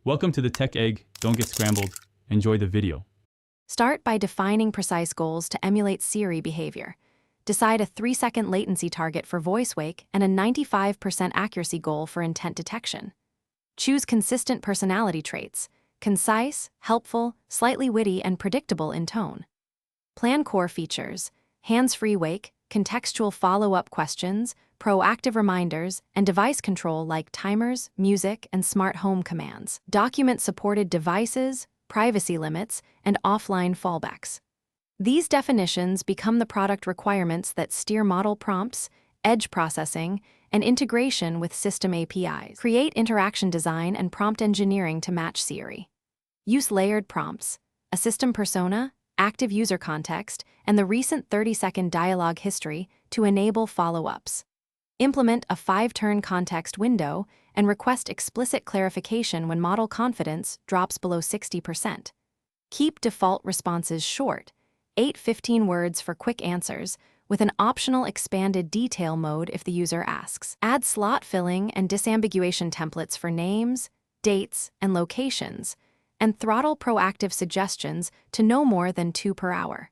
Welcome to the Tech Egg. Don't get scrambled. Enjoy the video. Start by defining precise goals to emulate Siri behavior. Decide a 3-second latency target for voice wake and a 95% accuracy goal for intent detection. Choose consistent personality traits: concise, helpful, slightly witty, and predictable in tone. Plan core features: hands-free wake, contextual follow-up questions, proactive reminders, and device control like timers, music, and smart home commands. Document supported devices, privacy limits, and offline fallbacks. These definitions become the product requirements that steer model prompts, edge processing, and integration with system APIs. Create interaction design and prompt engineering to match Siri. Use layered prompts, a system persona, active user context, and the recent 30-second dialogue history to enable follow-ups. Implement a 5-turn context window and request explicit clarification when model confidence drops below 60%. Keep default responses short, 8-15 words for quick answers, with an optional expanded detail mode if the user asks. Add slot filling and disambiguation templates for names, dates, and locations, and throttle proactive suggestions to no more than 2 per hour.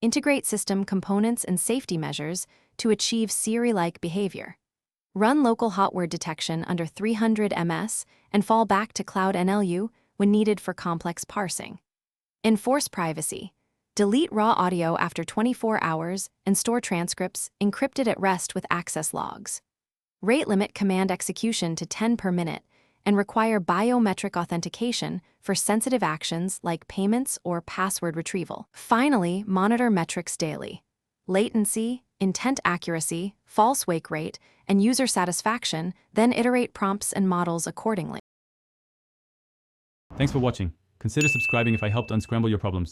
Integrate system components and safety measures to achieve Siri-like behavior. Run local hot word detection under 300 ms and fall back to Cloud NLU when needed for complex parsing. Enforce privacy. Delete raw audio after 24 hours and store transcripts encrypted at rest with access logs. Rate limit command execution to 10 per minute and require biometric authentication for sensitive actions like payments or password retrieval. Finally, monitor metrics daily: latency, intent accuracy, false wake rate, and user satisfaction, then iterate prompts and models accordingly. Thanks for watching. Consider subscribing if I helped unscramble your problems.